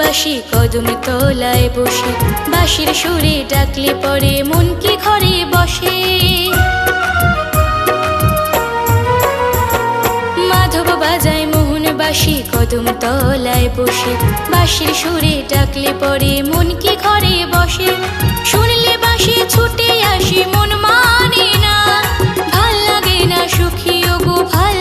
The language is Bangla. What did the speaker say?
বাঁশি কদম তলায় বসে, বাঁশির সুরে ডাকলে পরে মন কি ঘরে বসে। মাধব বাজায় মোহন বাঁশি কদম তলায় বসে, বাঁশির সুরে ডাকলে পরে মন কি ঘরে বসে। শুনলে বাঁশি ছুটে আসি মন মানে না, ভাল লাগে না সুখী ওগো ভাল